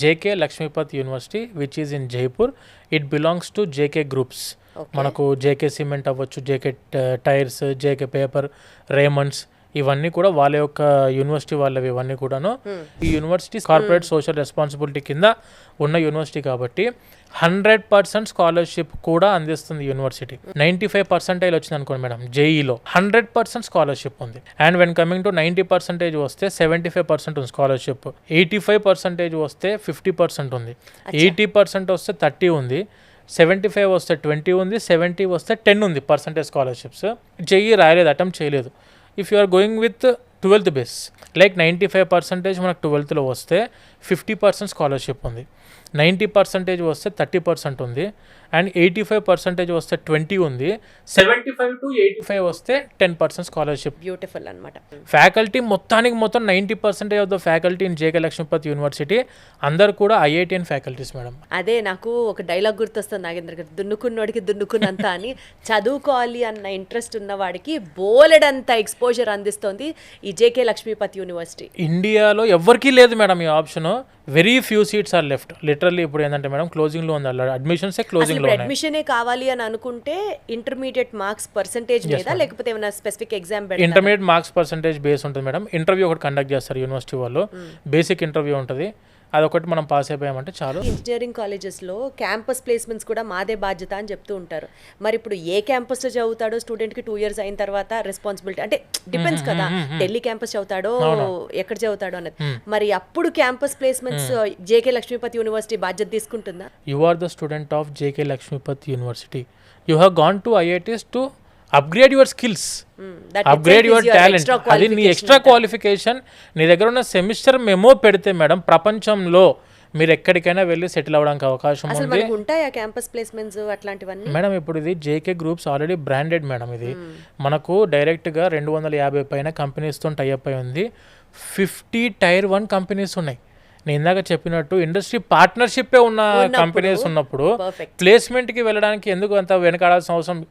JK Lakshmipat university which is in Jaipur. It belongs to JK groups. మనకు JK cement అవ్వచ్చు, JK tyres, JK paper, Raymonds, ఇవన్నీ కూడా వాళ్ళ యొక్క యూనివర్సిటీ వాళ్ళవి. ఇవన్నీ కూడాను ఈ యూనివర్సిటీ కార్పొరేట్ సోషల్ రెస్పాన్సిబిలిటీ కింద ఉన్న యూనివర్సిటీ కాబట్టి 100% స్కాలర్షిప్ కూడా అందిస్తుంది యూనివర్సిటీ. 95% వచ్చింది అనుకోండి మేడం, జేఈలో 100% స్కాలర్షిప్ ఉంది. అండ్ వెన్ కమింగ్ టు 90% వస్తే 75% ఉంది స్కాలర్షిప్. 85% వస్తే 50% ఉంది. 80% వస్తే 30 ఉంది. 75 వస్తే 20 ఉంది. 70 వస్తే 10 ఉంది పర్సంటేజ్ స్కాలర్షిప్స్. జేఈ రాయలేదు, అటెంప్ట్ చేయలేదు. If you are going with 12th base, like 95% మనకు 12thలో వస్తే 50% స్కాలర్షిప్ ఉంది. 90% వస్తే 30% ఉంది. అండ్ 85% వస్తే 20 ఉంది. 75 to 85 వస్తే 10% స్కాలర్షిప్. బ్యూటిఫుల్ అనమాట. ఫ్యాకల్టీ మొత్తం 90% of the faculty in JK Lakshmipat university అందరు కూడా ఐఐటిఎన్ ఫ్యాకల్టీస్ మేడం. అదే నాకు ఒక డైలాగ్ గుర్తొస్తుంది నాగేంద్ర గారు, దున్నుకున్నోడికి దున్నుకున్నంత అని. చదువుకోవాలి అన్న ఇంట్రెస్ట్ ఉన్న వాడికి బోలెడంత ఎక్స్పోజర్ అందిస్తోంది ఈ జేకే లక్ష్మీపత్ యూనివర్సిటీ. ఇండియాలో ఎవరికీ లేదు మేడం ఈ option. Very few seats are left. Literally ఇప్పుడు ఏంటంటే మేడం క్లోజింగ్ లో ఉంది, అడ్మిషన్స్ క్లోజింగ్ లో ఉన్నాయి. అడ్మిషనే కావాలి అని అనుకుంటే ఇంటర్మీడియట్ మార్క్స్ పర్సెంటేజ్ మీద లేకపోతే ఏమైనా స్పెసిఫిక్ ఎగ్జామ్ పెడతారా? ఇంటర్మీడియట్ మార్క్స్ పర్సెంటేజ్ బేస్ ఉంటుంది మేడం. ఇంటర్వ్యూ ఒకటి కండక్ట్ చేస్తారు యూనివర్సిటీ వాళ్ళు. బేసిక్ ఇంటర్వ్యూ ఉంటుంది, అదొకటి మనం పాస్ అయిపోయామంటే చాలు. ఇంజనీరింగ్ కాలేజెస్లో క్యాంపస్ ప్లేస్మెంట్స్ కూడా మాదే బాధ్యత అని చెప్తూ ఉంటారు. మరి ఇప్పుడు ఏ క్యాంపస్లో చదువుతాడో స్టూడెంట్కి 2 years అయిన తర్వాత రెస్పాన్సిబిలిటీ అంటే డిపెండ్స్ కదా, ఢిల్లీ క్యాంపస్ చదువుతాడో ఎక్కడ చదువుతాడో అన్నది. మరి అప్పుడు campus placements JK Lakshmipat university బాధ్యత తీసుకుంటుందా? You are the student of JK Lakshmipat university. You have gone to IITs to upgrade your skills, upgrade your talent. అది నీ ఎక్స్ట్రా క్వాలిఫికేషన్. నీ దగ్గర ఉన్న సెమిస్టర్ మెమో పెడితే మేడం ప్రపంచంలో మీరు ఎక్కడికైనా వెళ్ళి సెటిల్ అవ్వడానికి అవకాశం ఉంది. ఉంటాయా క్యాంపస్ ప్లేస్మెంట్స్ అట్లాంటివన్నీ? మేడం ఇప్పుడు ఇది JK groups already branded madam. ఇది మనకు డైరెక్ట్గా 250 పైన కంపెనీస్తో టైఅప్ అయి ఉంది. 50 Tier 1 కంపెనీస్ ఉన్నాయి. నేను ఇందాక చెప్పినట్టు ఇండస్ట్రీ పార్ట్నర్షిప్ ఉన్న కంపెనీస్ ఉన్నప్పుడు ప్లేస్మెంట్కి వెళ్ళడానికి ఎందుకు అంత వెనకాడాల్సిన అవసరం?